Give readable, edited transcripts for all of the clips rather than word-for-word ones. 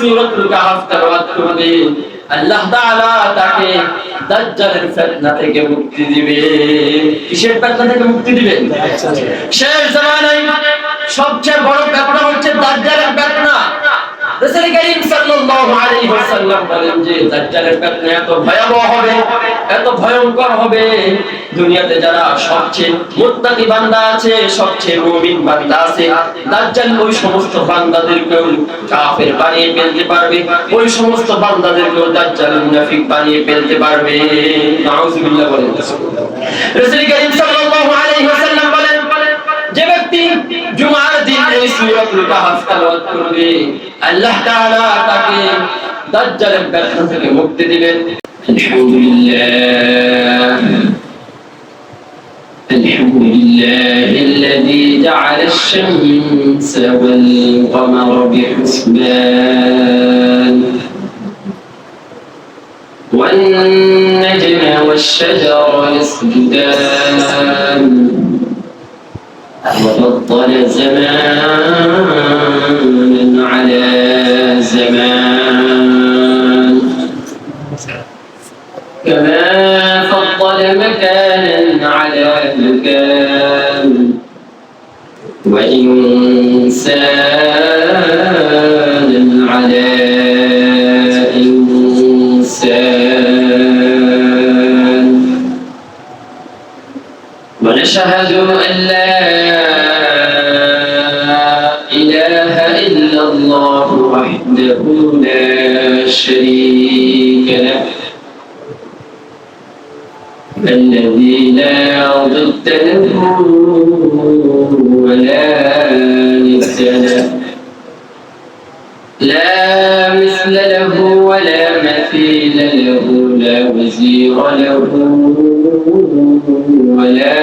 সূরাতুল কাহফ তেলাওয়াত করবে আল্লাহ তাআলা তাকে দাজ্জালের ফিতনা থেকে মুক্তি দিবে। কিসের ফিতনা থেকে মুক্তি দিবে? শেষ জামানায় সবচেয়ে বড় ফিতনা হচ্ছে দাজ্জালের ফিতনা। রাসূল করিম সাল্লাল্লাহু আলাইহি ওয়াসাল্লাম বলেন যে দাজ্জালের ফিতনা এত ভয়াবহ হবে, এত ভয়ঙ্কর হবে, দুনিয়াতে যারা সবচেয়ে মুত্তাকি বান্দা আছে, সবচেয়ে মুমিন বান্দা আছে, দাজ্জাল ওই সমস্ত বান্দাদেরকেও কাফের বানিয়ে ফেলতে পারবে, ওই সমস্ত বান্দাদেরকেও দাজ্জাল মুনাফিক বানিয়ে ফেলতে পারবে। নাউযুবিল্লাহ বলেন। রাসূল করিম সাল্লাল্লাহু আলাইহি ওয়াসাল্লাম বলেন যে ব্যক্তি জুমার দিন এই সূরাতুল কাহফ তেলাওয়াত করবে আল্লাহ তাআলা তাকে দাজ্জালের ফিতনা থেকে মুক্তি দিবেন। আলহামদুলিল্লাহ الذي جعل الشمس والقمر بحسبان والنجم والشجر يسجدان وفضل زمانا على زمان كما فضل مكانا على مكان وإنسانا على إنسان ونشهد أن لا إله إلا الله وحده لا شريك له الذي لا ضد له ولا ند له لا مثل له ولا مثيل له لا وزير له ولا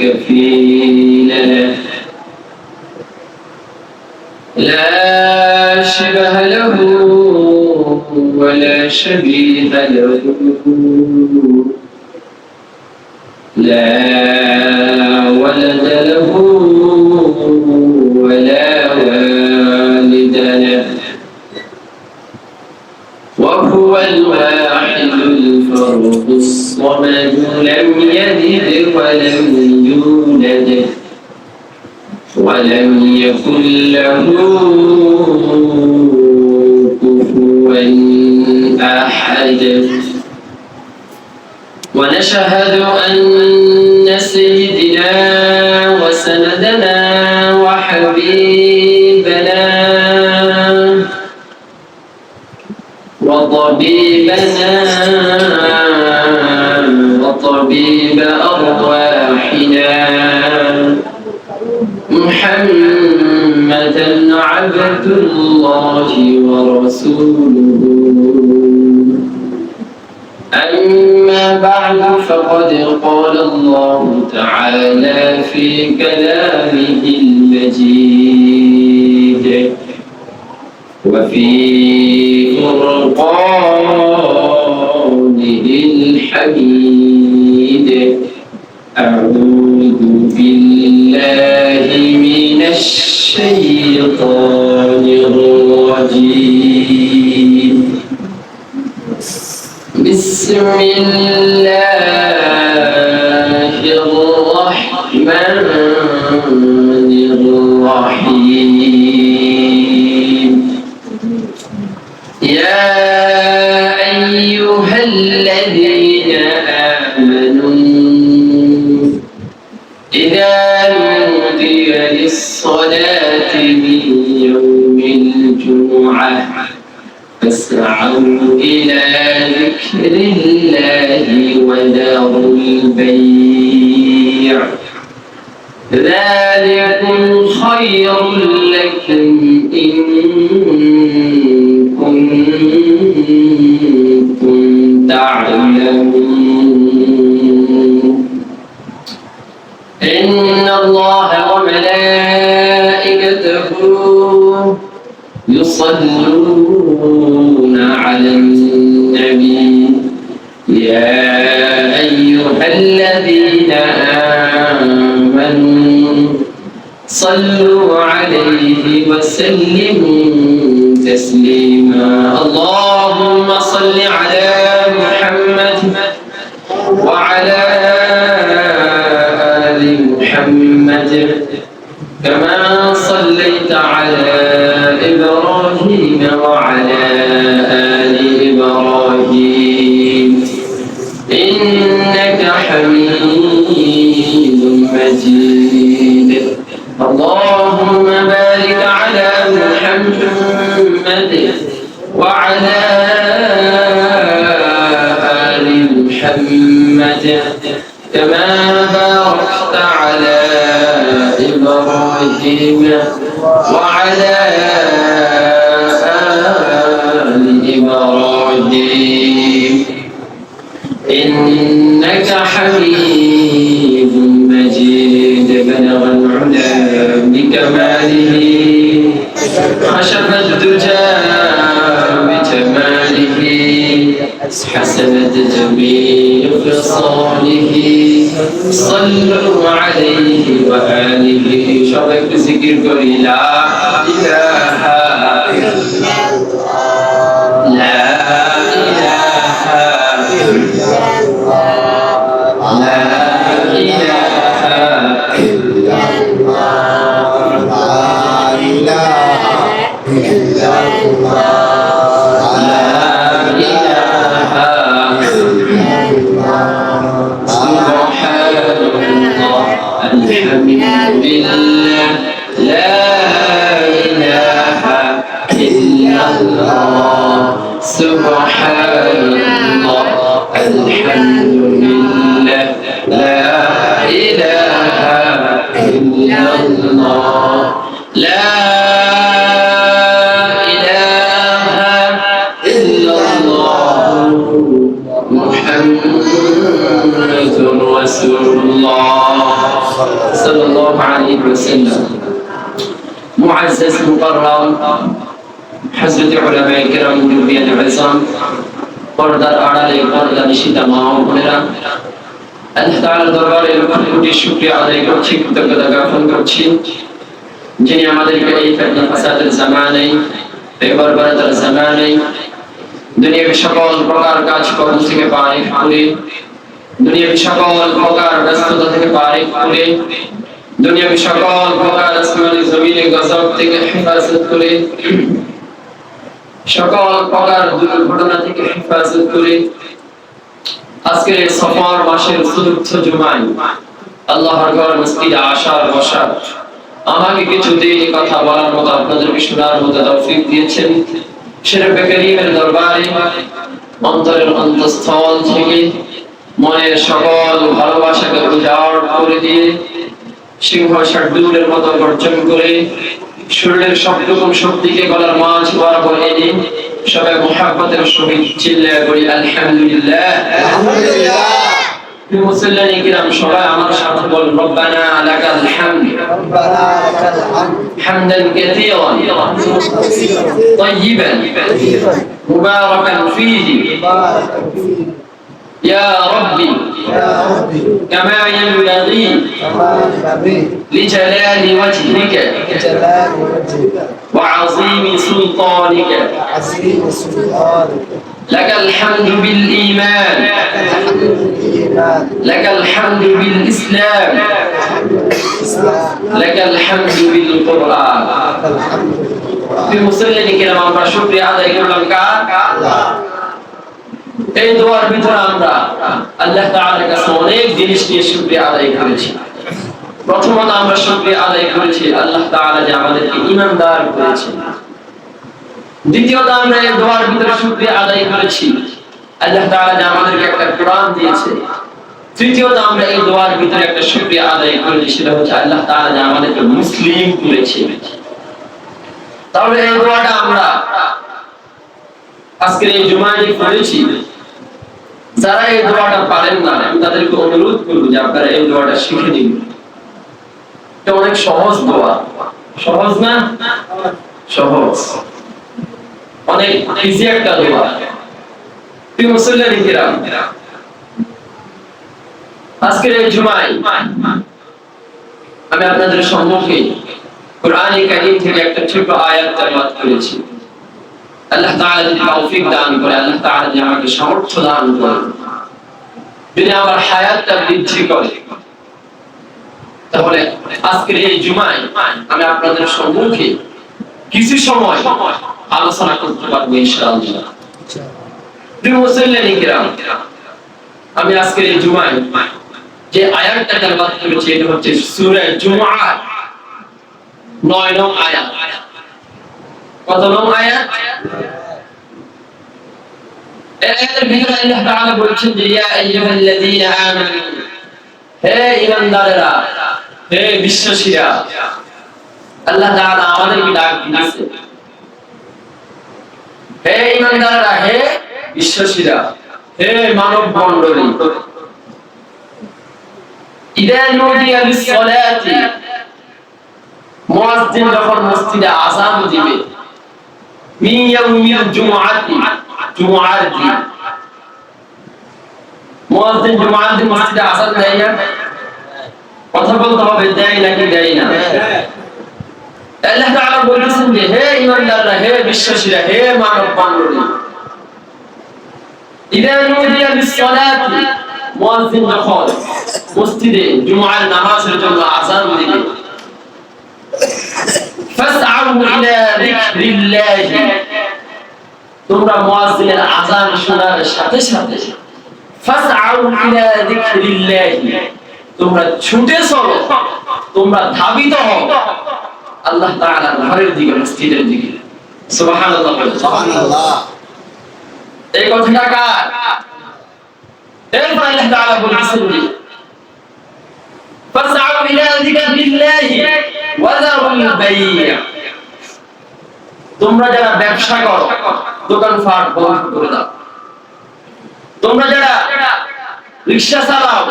كفيل له لا شبه له ولا شبيه له لا ولد له ولا والد له وهو الواحد الفرد الصمد لم يلد ولم يولد ولم يكن له كفوا أحد ونشهد أن سيدنا وسندنا وحبيبنا وطبيبنا وطبيب أرواحنا محمدا عبد الله ورسوله أما بعد فقد قال الله تعالى في كلامه المجيد وفي فرقانه الحميد أعوذ بالله من الشيطان الرجيم بسم الله الرحمن الرحيم يا أيها الذين آمنوا إذا نودي للصلاة من يوم الجمعة فاسعوا إلى ذكر الله وذروا البيع ذلكم خير لكم إن كنتم تعلمون إن الله وملائكته يصلون على النبي يا أيها الذين آمنوا صلوا عليه وسلموا تسليما اللهم صل على محمد وعلى آل محمد كما صليت على إبراهيم وعلى آل إبراهيم إنك حميد مجيد اللهم بارك على محمد وعلى آل محمد كما باركت على إبراهيم وعلى آل إبراهيم إنك حميد مجيد بلغ العلا بكماله خشب الدجى بجماله حسنت جميع خصاله صلوا عليه وآله شبك ذكر قولي لا إله إلا الله لا إله إلا الله لا إله إلا الله لا إله إلا الله لا إله إلا الله سبحان الله الحمد لله لا إله إلا الله سبحان الله الحمد لله لا إله إلا الله لا إله إلا الله محمد رسول الله صلى الله عليه وسلم معزز مكرم حضرت علماء کرام মুরব্বিয়ান আযম পর্দার আড়ালে পর্দা নিশিতা মা ও বোনেরা আল্লাহ তাআলার দরবারে লক্ষ কোটি শুকরিয়া আদায় করছি কৃতজ্ঞতা জ্ঞাপন করছি যিনি আমাদেরকে এই ফিতনা ফাসাদের জামানায় এই বরবরতার জামানায় দুনিয়ার সকল প্রকার কাজকর্ম থেকে পারে করে দুনিয়ার সকল প্রকার ব্যস্ততা থেকে পারে করে দুনিয়ার সকল প্রকার আসমানি জমিনে গজব থেকে হেফাজত করে সকল প্রকার দুর্ঘটনা থেকে হেফাজত করে আজকে সফর মাসের চতুর্থ জুমায় আল্লাহর ঘর মসজিদে আসার বসার আমাকে কিছু দিন কথা বলার মতো আপনাদেরকে শোনার মতো তৌফিক দিয়েছেন সেটা কারীমের দরবারে অন্তরের অন্তঃস্থল থেকে মনের সকল ভালোবাসাকে উজাড় করে দিয়ে সিংহ শার্দুলের মতো গর্জন করে শরীরের সবরকম শক্তিকে গলার মাঝ বরাবর এনে সবাই মুহাব্বতের সহিত চিল্লায়ে বলি আলহামদুলিল্লাহ আলহামদুলিল্লাহ মুসল্লিন কিরাম সবাই আমার সাথে বলুন রব্বানা লাকাল হামদ রব্বানা লাকাল হামদ হামদান কাসীরান طيبا মুবারাকান ফীহি يا ربي كما ينبغي لجلال وجهك وعظيم سلطانك لك الحمد بالإيمان لك الحمد بالإسلام لك الحمد بالقرآن في مسلمين كلام আমরা শুকরিয়া আদায় করলাম কার এই দোয়ার ভিতরে আমরা আল্লাহ তাআলার কাছে অনেক জিনিস নিয়ে শুকরিয়া আদায় করেছি প্রথমত আমরা শুকরিয়া আদায় করেছি আল্লাহ তাআলা যে আমাদেরকে ঈমানদার করেছেন দ্বিতীয়ত আমরা এই দোয়ার ভিতরে শুকরিয়া আদায় করেছি আল্লাহ তাআলা যে আমাদেরকে একটা কোরআন দিয়েছে তৃতীয়ত আমরা এই দোয়ার ভিতরে একটা শুকরিয়া আদায় করেছি সেটা হচ্ছে আল্লাহ তাআলা যে আমাদেরকে মুসলিম করেছে তাহলে এই দোয়াটা আমরা আজকে এই জুমায় পড়েছি যারা এই দোয়াটা পারেন না আমি তাদেরকে অনুরোধ করব যে আপনারা এই দোয়াটা শিখে নিন এটা অনেক সহজ দোয়া সহজ না সহজ অনেক ইজি একটা দোয়া প্রিয় মুসল্লিন কিরাম আজকের এই জুমায় আমি আপনাদের সম্মুখে কোরআনে কারীম থেকে একটা ছোট আয়াত তেলাওয়াত করেছি আল্লাহ তাআলা যদি তৌফিক দান করে, আল্লাহ তাআলা যদি আমাকে সামর্থ্য দান করে, যদি আমার হায়াতটা বৃদ্ধি করে, তাহলে আজকের এই জুমায় আমি আপনাদের সম্মুখে কিছু সময় আলোচনা করতে পারবো ইনশাআল্লাহ। প্রিয় মুসলিম কিরাম, আমি আজকের এই জুমায় যে আয়াতটা তেলাওয়াত করেছি এটা হচ্ছে সূরা জুমআ 9 নং আয়াত। কত নং আয়াত? এই আয়াতের ভিতরে আল্লাহ তাআলা বলেছেন যে ইয়া আইয়ুহাল্লাযীনা আমানু, হে ঈমানদারেরা, হে বিশ্বাসীরা। আল্লাহ তাআলা আমাদেরকে ডাক দিয়েছে, হে ঈমানদারেরা, হে বিশ্বাসীরা, হে মানব মণ্ডলী। ইযা নুদিয়া লিস-সালাতি, মুয়াজ্জিন যখন মসজিদে আযান দিবে, মিন ইয়াউমিল জুমআতি, জুমআর দিন। মুয়াজ্জিন জুমআর দিন মসজিদে আযান দেয় না? কথা বলতে হবে, দেয় নাকি দেয় না? আল্লাহ তাআলা বলেছেন যে হে ঈমানদাররা, হে বিশ্বাসীরা, হে মানব মণ্ডলী, ইযা নুদিয়া লিস-সালাতি, মুয়াজ্জিন যখন মসজিদে জুমআর নামাজের জন্য আযান দিবে, ফাসআউ ইলা যিকরিল্লাহি, তোমরা মুয়াজ্জিনের আযান শোনার সাথে সাথে ফাসআউ ইলা যিকরিল্লাহি, তোমরা ছুটে চলো, তোমরা ধাবিত হও আল্লাহ তাআলার ঘরের দিকে, মসজিদের দিকে। সুবহানাল্লাহ, সুবহানাল্লাহ। এই কথাটা কার? এরপর আল্লাহ তাআলা বলেছেন যে ফাসআউ ইলা যিকরিল্লাহি ওয়া যারুল বাই', তোমরা যারা ব্যবসা করো দোকানপাট বন্ধ করে দাও। তোমরা যারা রিকশা চালাও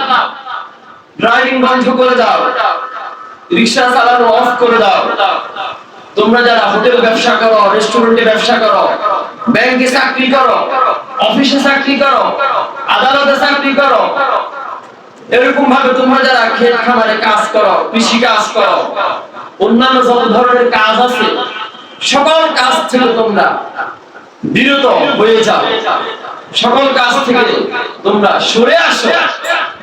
ড্রাইভিং বন্ধ করে দাও, রিকশা চালানো অফ করে দাও। তোমরা যারা হোটেল ব্যবসা করো, রেস্টুরেন্টে ব্যবসা করো, ব্যাংকে চাকরি করো, অফিসে চাকরি করো, আদালতে চাকরি করো, এরকম ভাবে তোমরা যারা ক্ষেত খামারে কাজ করো, কৃষি কাজ করো, অন্যান্য যত ধরনের কাজ আছে, সকল কাজ থেকে তোমরা বিরত হয়ে যাও, সকল কাজ থেকে তোমরা সরে আসো।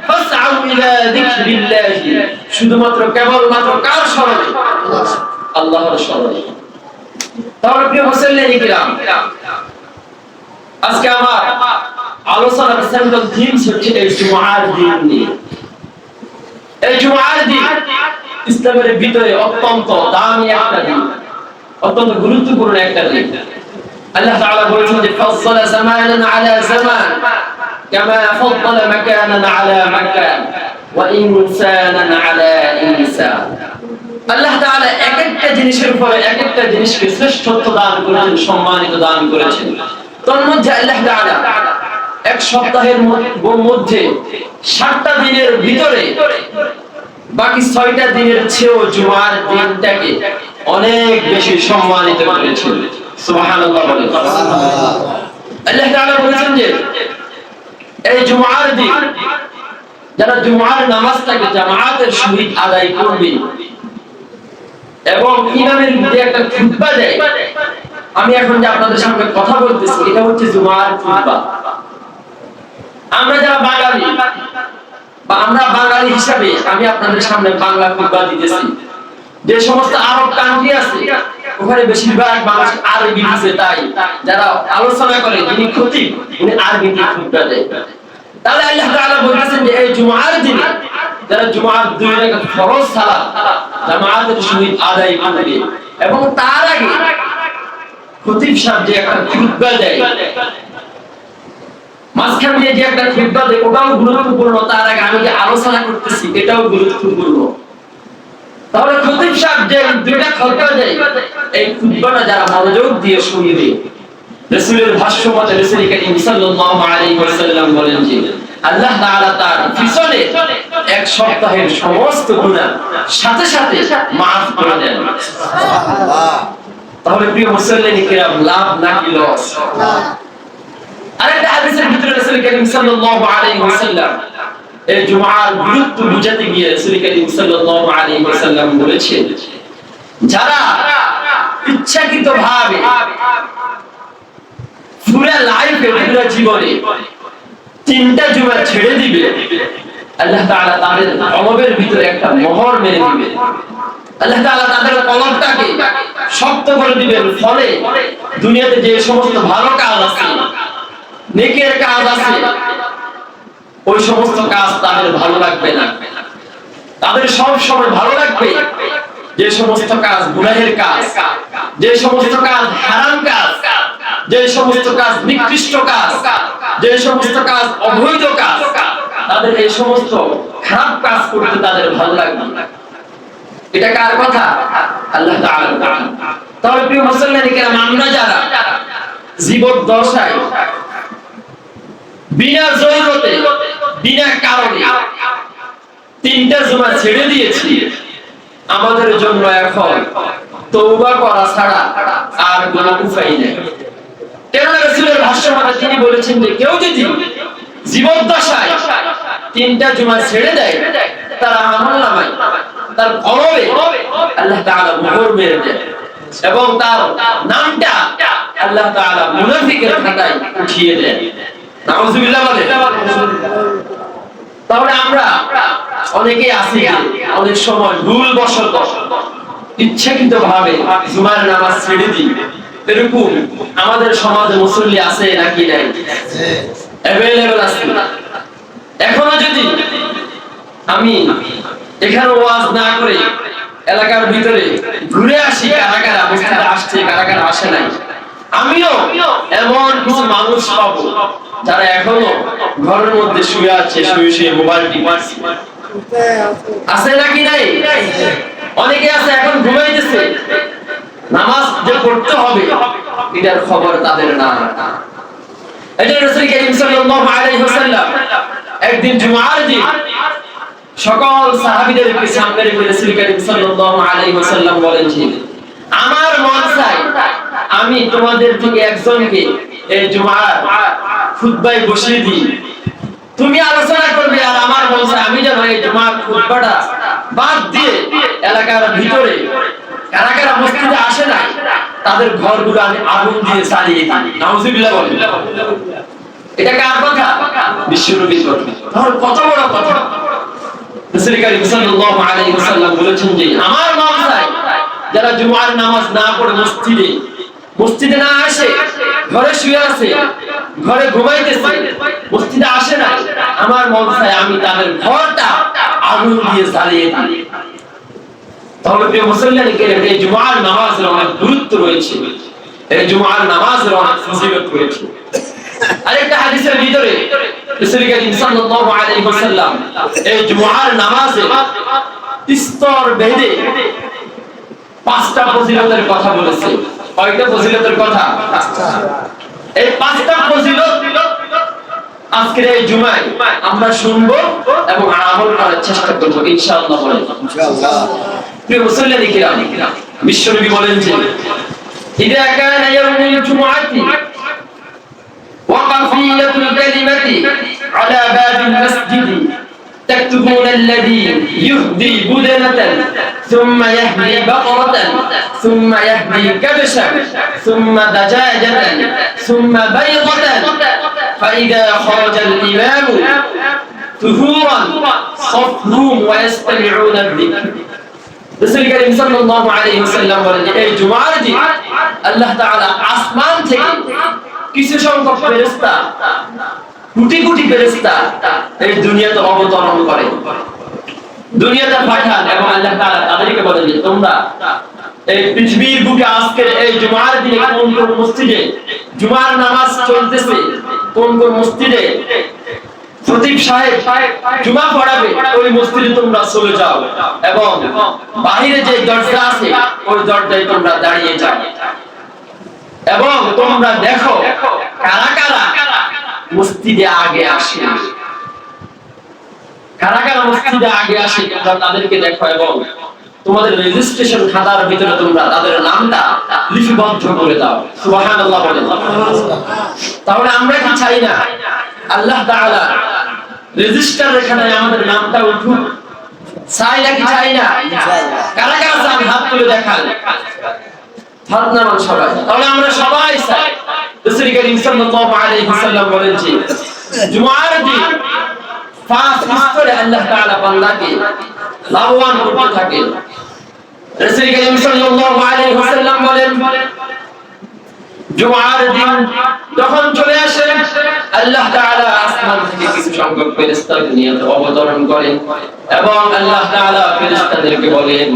ফাসআউ ইলা যিকরিল্লাহি, শুধুমাত্র কেবলমাত্র কার স্মরণে? আল্লাহর স্মরণে। তাহলে প্রিয় মুসলিম কিরাম, আজকে আমার আলোচনার সেন্ট্রাল থিম হচ্ছে এই জুমআর দিন নিয়ে। এই জুমআর দিন ইসলামের ভিতরে অত্যন্ত দামি একটা দিন, অত্যন্ত গুরুত্বপূর্ণ একটা দিন। আল্লাহ তাআলা বলেছেন যে ফাযযালা জামানান আলা জামান কামা ফাযযালা মাকানান আলা মাকান ওয়া ইনসানান আলা ইনসান। আল্লাহ তাআলা এক একটা জিনিসের উপরে এক একটা জিনিসকে শ্রেষ্ঠত্ব দান করেছেন, সম্মানিত দান করেছেন। তার মধ্যে আল্লাহ তাআলা এক সপ্তাহের মধ্যে 7টা দিনের ভিতরে বাকি 6টা দিনের চেয়েও জুমার দিনটাকে অনেক বেশি সম্মানিত করেছেন। সুবহানাল্লাহ বলেন। আল্লাহ তাআলা বলেছেন যে এই জুমার দিন যারা জুমার নামাজটাকে জামাতের সহিত আদায় করবে এবং ইমামের মধ্যে একটা খুতবা দেয়, আমি এখন যে আপনাদের সামনে কথা বলতেছি এটা হচ্ছে জুমার খুতবা। আমরা যারা বাঙালি বা আমরা বাঙালি হিসাবে আমি আপনাদের সামনে বাংলা খুতবা দিতেছি। যে সমস্ত আরব কান্ট্রি আছে ওখানে বেশিরভাগ মানুষ আরবি বুঝে, তাই যারা আলোচনা করে যিনি খতিব উনি আরবিতে খুতবা দেয়। তাহলে আল্লাহ তাআলা বলেছেন যে এই জুমার দিনে যারা জুমার 2 রাকাত ফরজ সালাত জামাতের সহিত আদায় করবে এবং তার আগে খতিব সাহেব যে একটা খুতবা দেয়, মাঝখান দিয়ে যে একটা খুতবা দেয় ওটাও গুরুত্বপূর্ণ, তার আগে আমি যে আলোচনা করতেছি এটাও গুরুত্বপূর্ণ। তাহলে খতিব সাহেব যে 2টা খুতবা দেয় এই খুতবাটা যারা মনোযোগ দিয়ে শুনবে, রাসূলের ভাষ্য মতে রাসূল করিম সাল্লাল্লাহু আলাইহি ওয়াসাল্লাম বলেন যে আল্লাহ তাআলা তার পিছনে এক সপ্তাহের সমস্ত গুনাহ সাথে সাথে maaf করে দেন। সুবহানাল্লাহ। তাহলে প্রিয় মুসল্লিন কিরাম, লাভ নাকি লস? আরেকটা হাদিসের ভিতরে রাসূল করিম সাল্লাল্লাহু আলাইহি ওয়াসাল্লাম এই জুমার গুরুত্ব বুঝাতে গিয়ে রাসূল করিম সাল্লাল্লাহু আলাইহি ওয়াসাল্লাম বলেছেন যারা ইচ্ছাকৃতভাবে পুরো লাইফে পুরো জীবনে 3টা জুমা ছেড়ে দিবে, আল্লাহ তাআলা তাদের কলবের ভিতরে একটা মোহর মেরে দিবে। আল্লাহ তাআলা তাদের কলবটাকে শক্ত করে দিবেন। ফলে দুনিয়াতে যে সমস্ত ভালো কাজ আছে, নেকের কাজ আছে, ওই সমস্ত কাজ তাদের ভালো লাগবে না। তাদের সব সময় ভালো লাগবে যে সমস্ত কাজ গুনাহের কাজ, যে সমস্ত কাজ হারাম কাজ, যে সমস্ত কাজ নিকৃষ্ট কাজ, যে সমস্ত কাজ অবৈধ কাজ, তাদের এই সমস্ত খারাপ কাজ করতে তাদের ভালো লাগবে। এটা কার কথা? আল্লাহ তাআলার কথা। তাহলে প্রিয় মুসলমান কিরাম, আমরা যারা জীবদ্দশায় বিনা জরুরতে বিনা কারণে 3টা জুমা ছেড়ে দিয়েছি, আমাদের জন্য এখন তওবা করা ছাড়া আর কোনো উপায় নেই। কেননা রাসূলের ভাষ্যমতে তিনি বলেছেন যে কেউ যদি জীবদ্দশায় 3টা জুমা ছেড়ে দেয়, তার আমলনামায়, তার কলবে আল্লাহ তাআলা মোহর মেরে দেন এবং তার নামটা আল্লাহ তাআলা মুনাফিকের খাতায় উঠিয়ে দেন। নাউযুবিল্লাহ বলে। তাহলে আমরা অনেকেই আছি অনেক সময় ভুলবশত ইচ্ছাকৃতভাবে জুমার নামাজ ছেড়ে দিই। এরকম আমাদের সমাজে মুসল্লি আছে নাকি নাই? अवेलेबल আছে। এখনো যদি আমি এখানে ওয়াজ না করে এলাকার ভিতরে ঘুরে আসি, কারা কারা মসজিদে আসছে, কারা কারা আসে নাই, আমিও এমন কিছু মানুষ পাবো যারা এখনো ঘরের মধ্যে শুয়ে আছে, শুয়ে শুয়ে মোবাইল টিপছে। আছে নাকি নাই? অনেকে আছে এখন ঘুমাইতেছে, নামাজ যে পড়তে হবে এটার খবর তাদের না। এটা রাসূল করিম সাল্লাল্লাহু আলাইহি ওয়াসাল্লাম একদিন জুমার দিন সকল সাহাবীদেরকে সামনে রেখে রাসূল করিম সাল্লাল্লাহু আলাইহি ওয়াসাল্লাম বলেন যে আমার মন চাই আমি তোমাদের থেকে একজনকে এই জুমার খুতবায় বসিয়ে দিই, তুমি আলোচনা করবে, আর আমার মন চাই আমি যেন এই জুমার খুতবাটা বাদ দিয়ে এলাকার ভিতরে কারা কারা মসজিদে আসে না তাদের ঘরগুলো আমি আগুন দিয়ে জ্বালিয়ে দিই। নাউযুবিল্লাহ বলেন। এটা কার কথা? বিশ্বনবীর কথা। তাহলে কত বড় কথা। রাসূল করিম সাল্লাল্লাহু আলাইহি ওয়াসাল্লাম বলেছেন যে আমার মন চাই যারা জুমার নামাজ না পড়ে মসজিদে না আসে, ঘরে শুয়ে আছে, ঘরে ঘুমাইতেছে, মসজিদে আসে না, আমার মন চাই আমি তাদের ঘরটা আগুন দিয়ে জ্বালিয়ে দিই। তাহলে প্রিয় মুসলমান কিরাম, এই জুমার নামাজের অনেক গুরুত্ব রয়েছে, এই জুমার নামাজের অনেক ফজিলত রয়েছে। আরেকটা হাদিসের ভিতরে রাসূল করিম সাল্লাল্লাহু আলাইহি ওয়াসাল্লাম এই জুমার নামাজে স্তর ভেদে 5টা ফজিলতের কথা বলেছে। কয়টা ফজিলতের কথা? 5টা। এই 5টা ফজিলত আজকের এই জুমায় আমরা শুনবো এবং আমল করার চেষ্টা করব ইনশাআল্লাহ। বলেন ইনশাআল্লাহ। প্রিয় মুসল্লিন কিরাম, বিশ্বনবী বলেন যে ইদা কানা ইয়াউমুল জুমআতি ওয়াকাফিয়াতুল কালিমাতি আলা বাবিল মাসজিদি تكتبون الذي يهدي بدنة ثم يهدي بقرة ثم يهدي كبشا ثم دجاجة ثم بيضة فإذا خرج الإمام ظهورا صفهم ويستمعون الذكر। রাসূল করিম সাল্লাল্লাহু আলাইহি ওয়াসাল্লাম বলেন এই জুমার দিন আল্লাহ তাআলা আসমান থেকে কিছু সংখ্যক ফেরেশতা, কোটি কোটি ফেরেশতা এই দুনিয়াতে অবতরণ করে, দুনিয়াতে পাঠান এবং আল্লাহ তাআলা তাদেরকে বলেন যে তোমরা এই পৃথিবীর বুকে আজকের এই জুমার দিনে কোন কোন মসজিদে জুমার নামাজ চলতেছে, কোন কোন মসজিদে খতিব সাহেব জুমা পড়াবে, ওই মসজিদে তোমরা চলে যাও এবং বাইরে যে দরজা আছে ওই দরজায় তোমরা দাঁড়িয়ে যাও এবং তোমরা দেখো কারা কারা মসজিদে আগে আসে, কারা কারা মসজিদে আগে আসে তোমরা তাদেরকে দেখো এবং তোমাদের রেজিস্ট্রেশন খাতার ভিতরে তোমরা তাদের নামটা লিপিবদ্ধ করে দাও। সুবহানাল্লাহ বলেন। তাহলে আমরা কি চাই না আল্লাহ তাআলা রেজিস্টার এখানে আমাদের নামটা উঠুক? চাই নাকি চাই না? কারা কারা চান হাত তুলে দেখান, হাত নামান সবাই। তাহলে আমরা সবাই চাই রাসূল করিম সাল্লাল্লাহু আলাইহি ওয়াসাল্লাম বলেন যে জুমার দিন পাঁচ স্তরে আল্লাহ তাআলা বান্দাকে লাভবান করতে থাকে। রাসূল করিম সাল্লাল্লাহু আলাইহি ওয়াসাল্লাম বলেন জুমার দিন যখন চলে আসে আল্লাহ তাআলা আসমান থেকে কিছু সংখ্যক ফেরেশতা নিয়ে অবতরণ করেন এবং আল্লাহ তাআলা ফেরেশতাদেরকে বলেন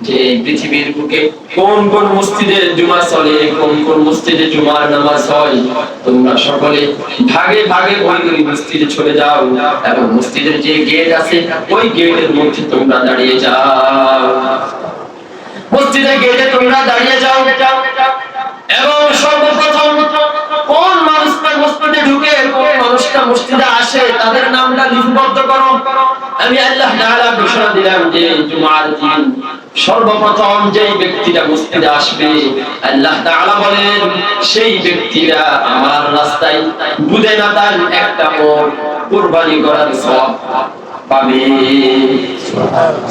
যে পৃথিবীর বুকে কোন কোন মসজিদে জুমা চলে, কোন কোন মসজিদে জুমার নামাজ হয়, তোমরা সকলে ভাগে ভাগে ওই মসজিদে চলে যাও এবং মসজিদের যে গেট আছে ওই গেটের মধ্যে তোমরা দাঁড়িয়ে যাও। মসজিদের গেটে তোমরা দাঁড়িয়ে যাও এবং সর্বপ্রথম কোন মানুষটা মসজিদে ঢুকে কোন মানুষটা মসজিদে আসে তাদের নামটা লিপিবদ্ধ করো। আমি আল্লাহ তাআলা ঘোষণা দিলাম যে জুমার দিন সর্বপ্রথম যেই ব্যক্তিটা মসজিদে আসবে আল্লাহ তাআলা বলেন সেই ব্যক্তিরা আমার রাস্তায় বুদেনাতার একটা ওট কুরবানি করার সওয়াব পাবে।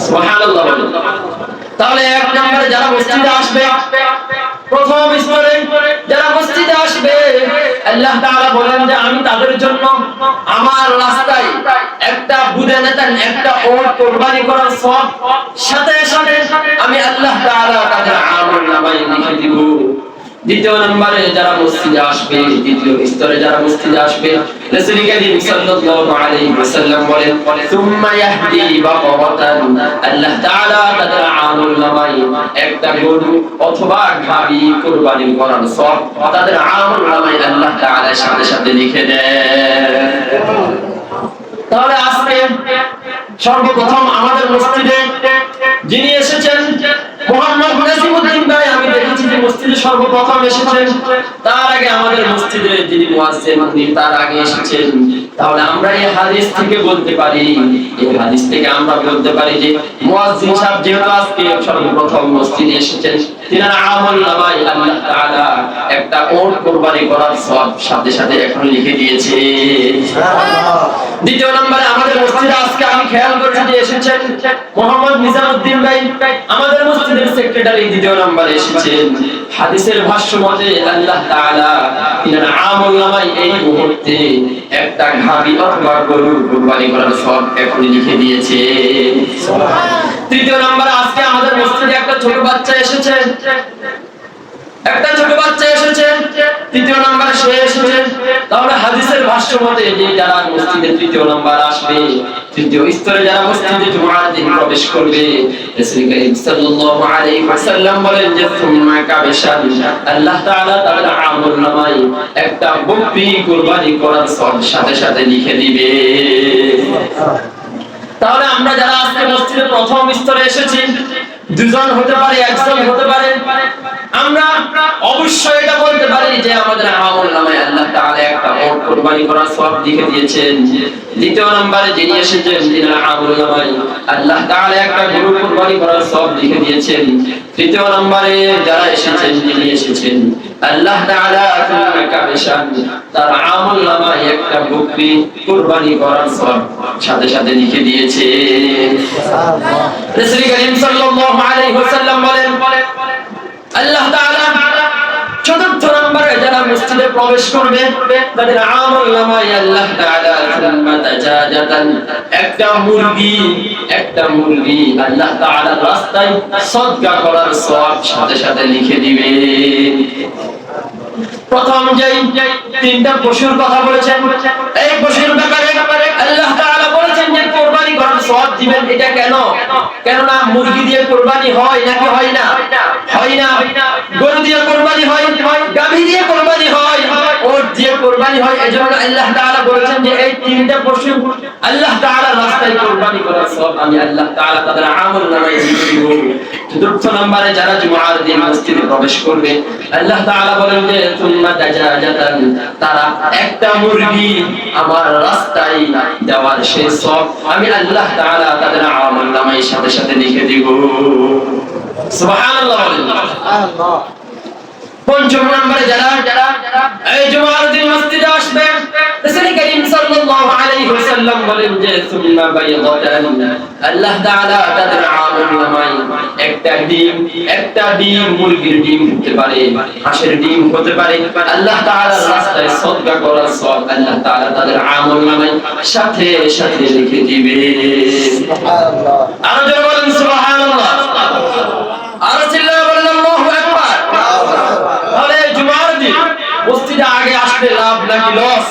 সুবহানাল্লাহ। তাহলে এক নম্বরে যারা মসজিদে আসবে, প্রথম স্তরে যারা মসজিদে আসবে আল্লাহ তাআলা বলেন যে আমি তাদের জন্য আমার রাস্তায় একটা বুদেনাতান একটা ওট কুরবানি করার সওয়াব সাথে সাথে আমি আল্লাহ তাআলা তাদের আমলনামায় লিখে দিব। দ্বিতীয় নম্বরে যারা মসজিদে আসবে, দ্বিতীয় স্তরে যারা মসজিদে আসবে রাসূল করিম সাল্লাল্লাহু আলাইহি ওয়াসাল্লাম বলেন সুম্মা ইয়াহদি বাকারাতান, আল্লাহ তাআলা তাদের আমলনামায় একটা গরু অথবা গাভী কুরবানি করার সওয়াব তাদের আমলনামায় আল্লাহ তাআলা সাথে সাথে লিখে দেন। তাহলে আজকে সর্বপ্রথম আমাদের মসজিদে যিনি এসেছেন মোহাম্মদ নাসিমউদ্দিন ভাই, আমি দেখেছি যে মসজিদে সর্বপ্রথম এসেছেন, তার আগে আমাদের মসজিদে যিনি মুয়াজ্জিন উনি তার আগে এসেছেন। তাহলে আমরা এই হাদিস থেকে বলতে পারি, এই হাদিস থেকে আমরা বলতে পারি যে মুয়াজ্জিন সাহেব যেহেতু আজকে সর্বপ্রথম মসজিদে এসেছেন তিনার আমলনামায় আল্লাহ তাআলা একটা ওট কুরবানি করার সওয়াব সাথে সাথে এখন লিখে দিয়েছে। দ্বিতীয় নম্বরে আমাদের মসজিদে আজকে আমি খেয়াল করেছি যে এসেছেন মোহাম্মদ নিজামউদ্দিন ভাই, আমাদের মসজিদের সেক্রেটারি দ্বিতীয় নম্বরে এসেছেন। হাদিসের ভাষ্য মতে আল্লাহ তাআলা তিনার আমলনামায় এই মুহূর্তে একটা গাভী অথবা গরু কুরবানি করার সওয়াব এখন লিখে দিয়েছে। তৃতীয় নম্বরে আজকে আমাদের মসজিদে একটা ছোট বাচ্চা এসেছে, একটা ছোট বাচ্চা এসেছে, তৃতীয় নম্বরে সে এসেছে। তাহলে হাদিসের ভাষ্য মতে যে যারা মসজিদে তৃতীয় নম্বর আসবে, তৃতীয় স্তরে যারা মসজিদে জুমার দিন প্রবেশ করবে রাসূল করিম সাল্লাল্লাহু আলাইহি ওয়াসাল্লাম বলেন যে সুম্মা কাবিশান, আল্লাহ তাআলা তাদের আমলনামায় একটা বকরি কুরবানি করার সওয়াব সাথে সাথে লিখে দিবে। তাহলে আমরা যারা আজকে মসজিদে প্রথম স্তরে এসেছি, দুজন হতে পারে একজন হতে পারে, আমরা অবশ্যই এটা বলতে পারি যে আমাদের আমলনামায় আল্লাহ তাআলা একটা ওট কুরবানি করার সওয়াব লিখে দিয়েছেন। দ্বিতীয় নম্বরে যিনি এসেছেন তিনার আমলনামায় আল্লাহ তাআলা একটা গরু কুরবানি করার সওয়াব লিখে দিয়েছেন। তৃতীয় নম্বরে যারা এসেছেন যিনি এসেছেন আল্লাহ তাআলা তার আমলনামায় একটা বকরি কুরবানি করার সওয়াব সাথে সাথে লিখে দিয়েছে। রাসূল করিম সাল্লাল্লাহু আলাইহি ওয়াসাল্লাম বলেন আল্লাহ তাআলা চতুর্থ নম্বরে যারা মসজিদে প্রবেশ করবে তাদের আমলনামায় আল্লাহ তাআলা সুম্মা তাজাজাতান একটা মুরগি আল্লাহ তাআলার রাস্তায় সদকা করার সওয়াব সাথে সাথে লিখে দিবে। প্রথম যেই তিনটা পশুর কথা বলেছেন, এই পশুর ব্যাপারে আল্লাহ তাআলা বলেছেন যে কুরবানি করার সওয়াব দিবেন। এটা কেন? কেননা মুরগি দিয়ে কুরবানি হয় নাকি হয় না? হয় না। গরু দিয়ে কুরবানি হয়, গাভী দিয়ে কুরবানি হয়, ওট দিয়ে কুরবানি হয়। এজন্য আল্লাহ তাআলা বলেছেন যে এই তিনটা পশু আল্লাহ তাআলার রাস্তায় কুরবানি করার সওয়াব আমি আল্লাহ তাআলা তাদের আমলনামায় লিখে দিব। চতুর্থ নম্বরে যারা জুমার দিন মসজিদে প্রবেশ করবে আল্লাহ তাআলা বলেন যে সুম্মা তাজাজাতান, তারা একটা মুরগি আমার রাস্তায় দেওয়ার সেই সওয়াব আমি আল্লাহ তাআলা তাদের আমলনামায় সাথে সাথে লিখে দিব। সুবহানাল্লাহ। সুবহানাল্লাহ। পঞ্চম নম্বরে যারা এই জুমার দিন মসজিদে আসবে রাসূল করিম সাল্লাল্লাহু আলাইহি ওয়াসাল্লাম বলেন যে সুন্নাহ বাইদাতান, আল্লাহ তাআলা তাদের আমলনামায় একটা ডিম মুরগির ডিম হতে পারে, হাঁসের ডিম হতে পারে। আল্লাহ তাআলার রাস্তায় সদকা করার সওয়াব আল্লাহ তাআলা তাদের আমলনামায় সাথে সাথে লিখে দিবে। সুবহানাল্লাহ। আরো জোরে বলেন সুবহানাল্লাহ। আরো চিল্লায়ে বলেন আল্লাহু আকবার। তাহলে জুমার দিন মসজিদে আগে আসলে লাভ নাকি লস?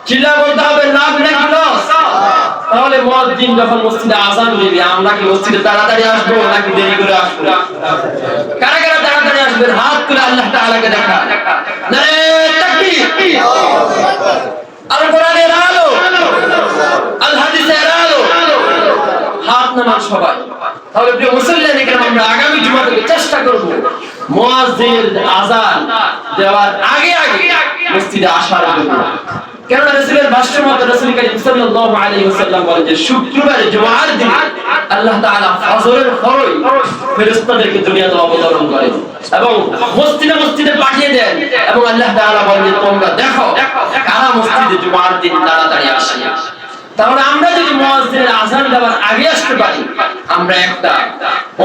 চিল্লা বলতে হবে লাভ নাকি লস? তাহলে মুয়াজ্জিন যখন মসজিদে আযান দিবে আমরা কি মসজিদে তাড়াতাড়ি আসবো নাকি দেরি করে আসবো? কারা কারা তাড়াতাড়ি আসবে হাত তুলে আল্লাহ তাআলাকে দেখা। নারে তাকবীর। আল কোরআনের আলো, আল হাদিসের আলো। হাত নামান সবাই। তাহলে প্রিয় মুসল্লিয়ানে কেরাম আমরা আগামী জুমা থেকে চেষ্টা করব মুয়াজ্জিনের আযান দেওয়ার আগে আগে মসজিদে আসার জন্য। কেন রাসূলের ভাষ্যের মতে রাসূল করিম সাল্লাল্লাহু আলাইহি ওয়াসাল্লাম বলেন যে শুক্রবারে জুমার দিন আল্লাহ তাআলা ফজরের ফরজ ফেরেশতাদেরকে দুনিয়াতে অবতরণ করেন এবং মসজিদে পাঠিয়ে দেন এবং আল্লাহ তাআলা বলেন যে তোমরা দেখো কারা মসজিদে জুমার দিন তাড়াতাড়ি আসে। তাহলে আমরা যদি মুয়াজ্জিনের আযান দেওয়ার আগে আসতে পারি আমরা একটা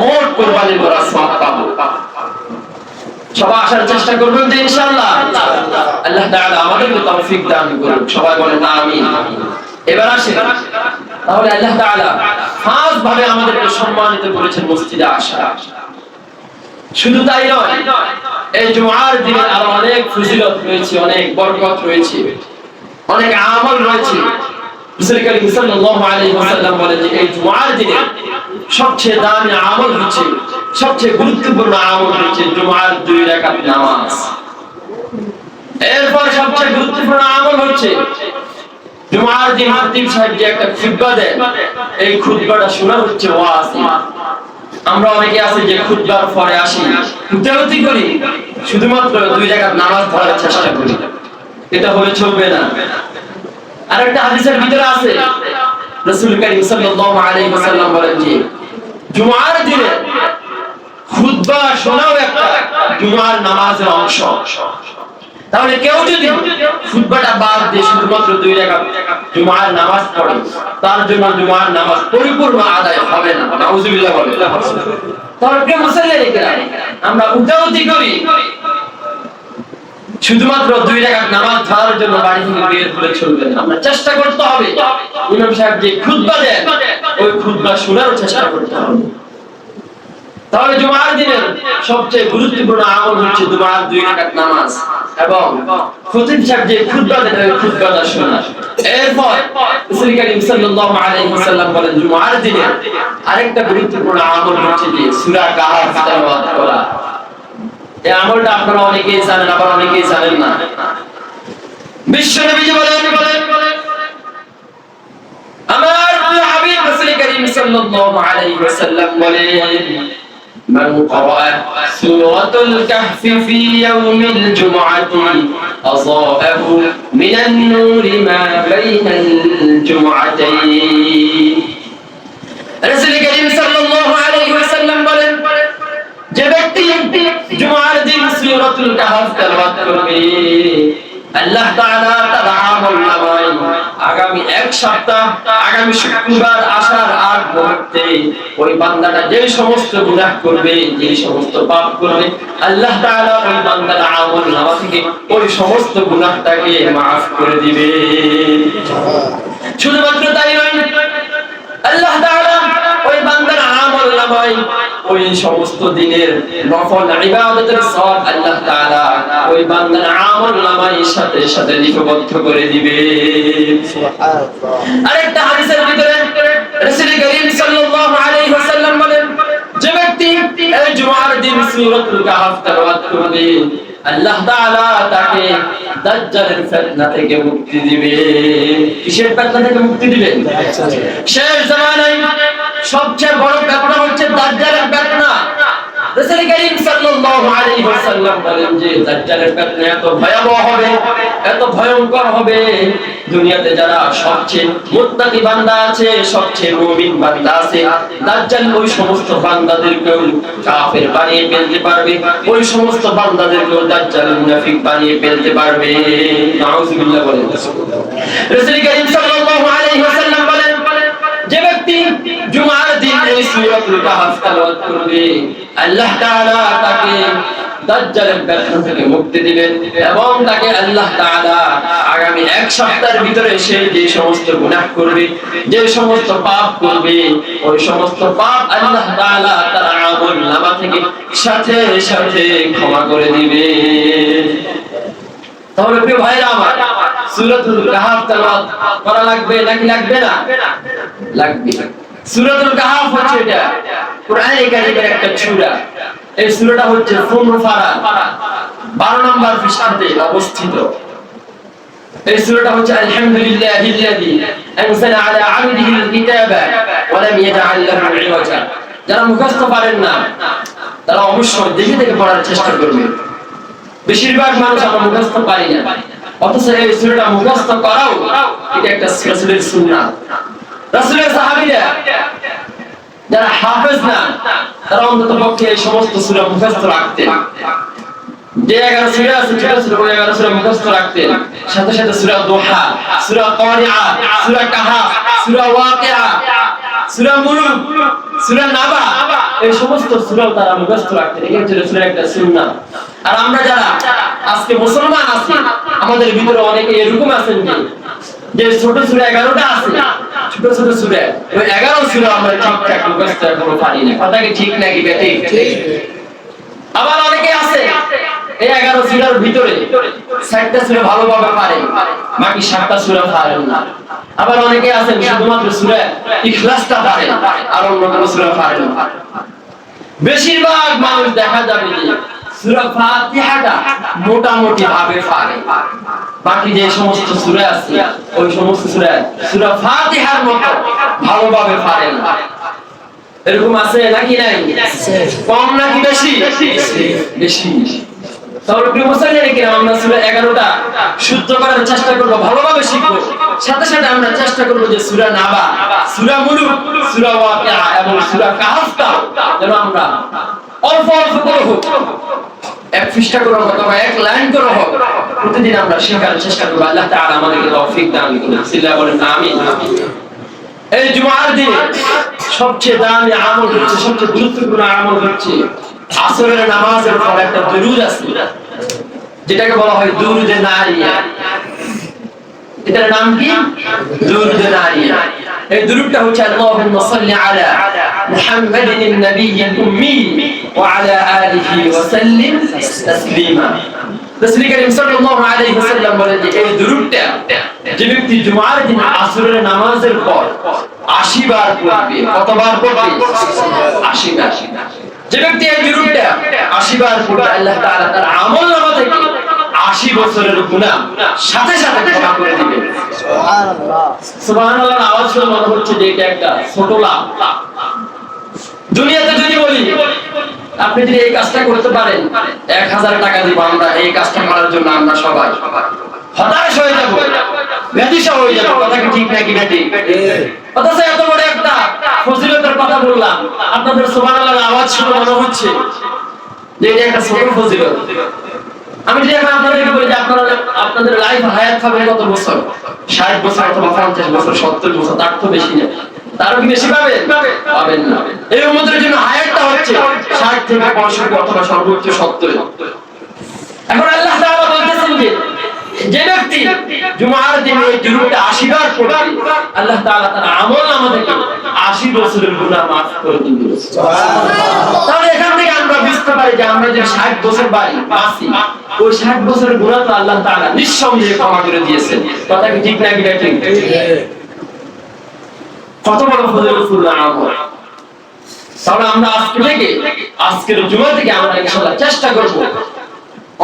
ওট কুরবানি করার সওয়াব পাবো। সবাই আসার চেষ্টা করবেন তো ইনশাআল্লাহ। আল্লাহ তাআলা আমাদেরকে তৌফিক দান করুন। সবাই বলেন আমিন। এবার আসেন তাহলে আল্লাহ তাআলা খাস ভাবে আমাদেরকে সম্মানিত করেছেন মসজিদে আসা। শুধু তাই নয়, এই জুমার দিনে আরো অনেক ফজিলত রয়েছে, অনেক বরকত রয়েছে, অনেক আমল রয়েছে। রাসূল করিম সাল্লাল্লাহু আলাইহি ওয়াসাল্লাম বলেন যে এই জুমার দিনে সবচেয়ে দামি আমল হচ্ছে, সবচেয়ে গুরুত্বপূর্ণ আমল হচ্ছে জুমার 2 রাকাত নামাজ। এরপর সবচেয়ে গুরুত্বপূর্ণ আমল হচ্ছে জুমার দিন খতিব সাহেব যে একটা খুতবা দেন, এই খুতবাটা শোনা হচ্ছে ওয়াজ। আমরা অনেকে আছি যে খুতবার পরে আসি হুতাহুতি করি, শুধুমাত্র 2 রাকাত নামাজ পড়ার চেষ্টা করি। এটা হলে চলবে না। আরেকটা হাদিসের ভিতরে আছে রাসূল করিম সাল্লাল্লাহু আলাইহি ওয়াসাল্লাম বলেন যে জুমার দিনে খুতবা শোনাও একটা জুমার নামাজের অংশ। তাহলে কেউ যদি খুতবাটা বাদ দিয়ে শুধুমাত্র 2 রাকাত জুমার নামাজ পড়ে তার জন্য জুমার নামাজ পরিপূর্ণ আদায় হবে না। নাউজুবিল্লাহ বলেন। তাহলে প্রিয় মুসল্লিরা কিরাম আমরা উদ্যাউতি করি শুধুমাত্র 2 রাকাত নামাজ পড়ার জন্য বাড়ি থেকে বের হলে চলবে না। আমরা চেষ্টা করতে হবে ইমাম সাহেব যে খুতবা দেন ওই খুতবা শোনার চেষ্টা করতে হবে। তাহলে জুমার দিনের সবচেয়ে গুরুত্বপূর্ণ আমল হচ্ছে জুমার 2 রাকাত নামাজ এবং খতিব সাহেব যে খুতবা দেন ওই খুতবাটা শোনা। এরপর রাসূল করিম সাল্লাল্লাহু আলাইহি ওয়াসাল্লাম বলেন জুমার দিনের আরেকটা গুরুত্বপূর্ণ আমল হচ্ছে যে সূরা কাহফ তেলাওয়াত করা। এই আমলটা আপনারা অনেকেই জানেন আবার অনেকেই জানেন না। বিশ্বনবী বলেন আমার প্রিয় হাবিব রাসূল করিম সাল্লাল্লাহু আলাইহি ওয়াসাল্লাম বলেন মান ক্বারা সূরাতুল কাহফি ফি ইয়াউমিল জুমআতি আযাআহু মিনান নূরি মা বাইনাল জুমআতাইন। রাসূল করিম সাল্লাল্লাহু আলাইহি ওয়াসাল্লাম বলেন যে ব্যক্তি জুমার দিন সূরাতুল কাহফ তেলাওয়াত করবে আল্লাহ তাআলা তার আমলনামায় আগামী এক সপ্তাহ আগামী শুক্রবার আসার আগ মুহূর্তে ওই বান্দাটা যে সমস্ত গুনাহ করবে যে সমস্ত পাপ করবে আল্লাহ তাআলা ওই বান্দার আমলনামা থেকে ওই সমস্ত গুনাহটাকে maaf করে দিবে। শুধুমাত্র তাই নয়, আল্লাহ তাআলা ওই বান্দার আমলনামায় ওই সমস্ত দিনের নফল ইবাদতের সওয়াব আল্লাহ তাআলা ওই বান্দার আমলনামায় সাথে সাথে লিপিবদ্ধ করে দিবে। সুবহানাল্লাহ। আরেকটা হাদিসের ভিতরে রাসূল করিম সাল্লাল্লাহু আলাইহি ওয়াসাল্লাম বলেন যে ব্যক্তি এই জুমার দিন সূরাতুল কাহফ তেলাওয়াত করবে আল্লাহ তাআলা তাকে দাজ্জালের ফিতনা থেকে মুক্তি দিবে। কিসের ফিতনা থেকে মুক্তি দিবে? শেষ জামানায় সবচেয়ে বড় ফিতনা হচ্ছে দাজ্জালের ফিতনা। রাসূল করিম সাল্লাল্লাহু আলাইহি ওয়াসাল্লাম বলেন যে দাজ্জালের ফিতনা এত ভয়াবহ হবে, এত ভয়ঙ্কর হবে, দুনিয়াতে যারা সবচেয়ে মুত্তাকি বান্দা আছে, সবচেয়ে মুমিন বান্দা আছে, দাজ্জাল ওই সমস্ত বান্দাদেরকেও কাফের বানিয়ে ফেলতে পারবে, ওই সমস্ত বান্দাদেরকেও দাজ্জাল মুনাফিক বানিয়ে ফেলতে পারবে। নাউজুবিল্লাহ বলেন। রাসূল করিম সাল্লাল্লাহু আলাইহি ওয়াসাল্লাম বলেন যে ব্যক্তি জুমার দিন এই সূরাতুল কাহফ তেলাওয়াত করবে, আল্লাহ তাআলা তাকে দাজ্জালের ব্যথা থেকে মুক্তি দিবেন এবং তাকে আল্লাহ তাআলা আগামী এক সপ্তাহের ভিতরে সে যে সমস্ত গুনাহ করবে, যে সমস্ত পাপ করবে, ওই সমস্ত পাপ আল্লাহ তাআলা তার আমলনামা থেকে সাথে সাথে ক্ষমা করে দিবে। তাহলে প্রিয় ভাইরা আমার, সূরাতুল কাহফ তেলাওয়াত করা লাগবে নাকি লাগবে না? লাগবে। সূরাতুল কাহফ হচ্ছে এটা কোরআনে কারীমের একটা সূরা। এই সূরাটা হচ্ছে সুমরু ফারাদ 12 নম্বর পৃষ্ঠাতে অবস্থিত। এই সূরাটা হচ্ছে আলহামদুলিল্লাহিল্লাযী আনজালা আলা আবদিহিল কিতাবা ওয়া লাম ইয়াজআল লাহু ইওয়াজা। যারা মুখস্থ পারেন না তারা অবশ্যই দেখে দেখে পড়ার চেষ্টা করবেন। বেশিরভাগ মানুষ আমরা মুখস্থ পারি না, অথচ এই সূরাটা মুখস্থ করাও এটা একটা রাসূলের সুন্নাত। রাসূলের সাহাবীরা যারা হাফেজ না তারা অন্তত পক্ষে এই সমস্ত সূরা মুখস্থ রাখতেন। যে 11 সূরা আছে ছোট ছোট ওই 11 সূরা মুখস্থ রাখতেন, সাথে সাথে সূরা দুহা, সূরা কারিআ, সূরা কাহফ, সূরা ওয়াকিআ, সূরা মুলক, সূরা নাবা, এই সমস্ত সূরা তারা মুখস্থ রাখতেন। এটা হচ্ছে রাসূলের একটা সুন্নাত। আর আমরা যারা আজকে মুসলমান আছি, আমাদের ভিতরে অনেকে এরকম আছেন যে ছোট সূরা 11টা আছে, ছোট ছোট সূরা, ওই 11 সূরা আমরা ঠিকঠাক মুখস্থ করতে পারি না। কথা কি ঠিক নাকি বেঠিক? ঠিক। আবার অনেকে আছে এই 11 সূরার ভিতরে 7টা সূরা ভালোভাবে পারে, বাকি 7টা সূরা পারেন না। আবার অনেকে আছেন শুধুমাত্র সূরা ইখলাসটা পারে আর অন্য কোনো সূরা পারেন না। বেশিরভাগ মানুষ দেখা যাবে যে সূরা ফাতিহাটা মোটামুটি ভাবে পারে, বাকি যে সমস্ত সূরা আছে ওই সমস্ত সূরা ফাতিহার মতো ভালোভাবে পারে না। এরকম আছে নাকি নাই? কম নাকি বেশি? বেশি। তাহলে প্রিয় মুসলিম কিরাম, আমরা সূরা 11টা শুদ্ধ করার চেষ্টা করব, ভালোভাবে শিখব। সাথে সাথে আমরা চেষ্টা করব যে সূরা নাবা, সূরা মুলক, সূরা ওয়াকিআ এবং সূরা কাহফটা যেন আমরা অল্প অল্প করে হোক, এক পৃষ্ঠা করে হোক অথবা এক লাইন করে হোক, প্রতিদিন আমরা শেখার চেষ্টা করব। আল্লাহ তাআলা আমাদেরকে তৌফিক দান করুন। সিল্লাহ বলেন আমিন। এই জুমার দিনে সবচেয়ে দামি আমল হচ্ছে, সবচেয়ে গুরুত্বপূর্ণ আমল হচ্ছে আসরের নামাজের পর একটা দুরূদ আছে, যেটাকে বলা হয় দুরূদে নারিয়া। এটার নাম কি? দুরূদে নারিয়া। এই দুরূদটা হচ্ছে আল্লাহুম্মা সাল্লি আলা মুহাম্মাদিন নাবিয়্যিল উম্মি ওয়া আলা আলিহি ওয়া সাল্লিম তাসলিমা। রাসূল করিম সাল্লাল্লাহু আলাইহি ওয়াসাল্লাম বলেন যে এই দুরূদটা যে ব্যক্তি জুমার দিন আসরের নামাজের পর 80 বার পড়বে, কতবার পড়বে? 80 বার। যে ব্যক্তি এই দুরূদটা 80 বার পড়বে, আল্লাহ তাআলা তার আমলনামা থেকে 80 বছরের গুনাহ সাথে সাথে ক্ষমা করে দিবেন। সুবহানাল্লাহ। সুবহানাল্লাহর আওয়াজ শুনে মনে হচ্ছে যে এটা একটা ছোট লাভ। দুনিয়াতে যদি বলি আপনি যদি এই কাজটা করতে পারেন 1000 টাকা দিব, আমরা এই কাজটা করার জন্য আমরা সবাই হতাশ হয়ে যাব, ব্যতিশা হয়ে যাব। কথা কি ঠিক নাকি বেঠিক? অথচ এত বড় একটা ফজিলতের কথা বললাম, আপনাদের সুবহানাল্লাহর আওয়াজ শুনে মনে হচ্ছে যে এটা একটা ছোট ফজিলত। আমি যদি এখন আপনাদেরকে বলি যে আপনাদের লাইফ হায়াত হবে কত বছর? 60 বছর অথবা 50 বছর, 70 বছর, তার তো বেশি না। তারও কি বেশি পাবেন? পাবেন না। এই উম্মতের জন্য হায়াতটা হচ্ছে 60 থেকে 65 অথবা সর্বোচ্চ 70। এখন আল্লাহ তাআলা বলতেছেন যে ব্যক্তি জুমার দিনে এই দুরূদটা 80 বার পড়বে, আল্লাহ তাআলা তার আমলনামা থেকে 80 বছরের গুনাহ মাফ করে দিবেন। সুবহানাল্লাহ। তাহলে এখান থেকে আমরা বুঝতে পারি যে আমরা যে 60 বছর বাঁচি, ওই 60 বছরের গুনাহ তো আল্লাহ তাআলা নিঃসন্দেহে ক্ষমা করে দিয়েছেন। কথা কি ঠিক নাকি বেঠিক? কত বড় ফজিলতপূর্ণ আমল। তাহলে আমরা আজকের জুমা থেকে আমরা ইনশাআল্লাহ চেষ্টা করব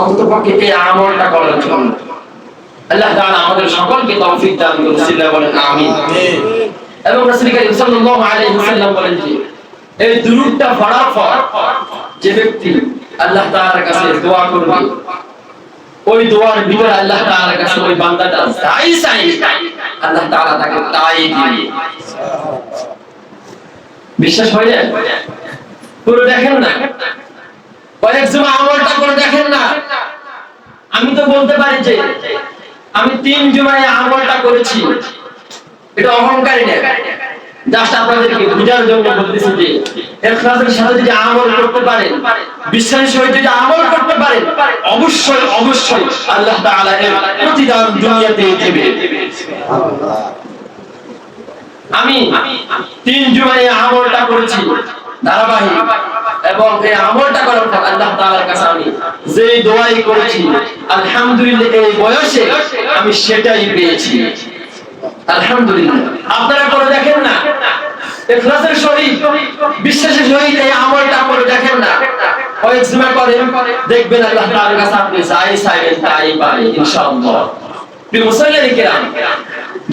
অন্ততপক্ষে এই আমলটা করার জন্য। আল্লাহ তাআলা আমাদের সকলকে তৌফিক দান করুন। সিল্লাহ বলেন আমিন। এবং রাসূল করিম সাল্লাল্লাহু আলাইহি ওয়াসাল্লাম বলেন যে এই দুরূদটা পড়ার পর যে ব্যক্তি আল্লাহ তাআলার কাছে দোয়া করবে, ওই দোয়ার ভিতরে আল্লাহ তাআলার কাছে ওই বান্দাটা যাই চাইবে আল্লাহ তাআলা তাকে তাই দিবেন। বিশ্বাস হয় না? পুরো দেখেন না, কয়েক জুমা আমলটা করে দেখেন না। আমি তো বলতে পারি যে আমি 3 জুমায় আমলটা করেছি, এটা অহংকারী না। জাস্ট আপনাদেরকে বুঝার জন্য বলতেছি যে ইখলাসের সাথে যদি আমল করতে পারেন, বিশ্বাসের সহিত যদি আমল করতে পারেন, অবশ্যই অবশ্যই আল্লাহ তাআলা এর প্রতিদান দুনিয়াতে দিবে। আমি 3 জুমায় আমলটা করেছি ধারাবাহিক, এবং এই আমলটা করার পর আল্লাহ তাআলার কাছে আমি যে দোয়াই করেছি আলহামদুলিল্লাহ এই বয়সে আমি সেটাই পেয়েছি। আলহামদুলিল্লাহ। আপনারা করে দেখেন না, ইখলাসের সহিত বিশ্বাসের সহিত এই আমলটা করে দেখেন না, ওয়াজিবা করেন, দেখবেন আল্লাহ তাআলার কাছে আপনি যাই চাইবেন তাই পাবেন ইনশাআল্লাহ। প্রিয় মুসল্লিয়ানে কিরাম,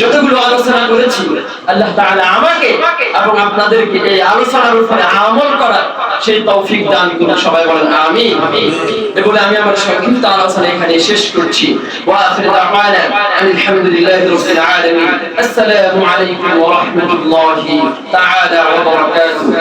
যতগুলো আলোচনা করেছি আল্লাহ তাআলা আমাকে এবং আপনাদেরকে এই আলোচনার উপরে আমল করার সেই তৌফিক দান করুন। সবাই বলেন আমিন। এগুলো আমি আমার সংক্ষিপ্ত আলোচনা এখানে শেষ করছি। ওয়া আখিরু দাওয়ানা আলহামদুলিল্লাহি রাব্বিল আলামিন। আসসালামু আলাইকুম ওয়া রাহমাতুল্লাহি তাআলা ওয়া বারাকাতুহু।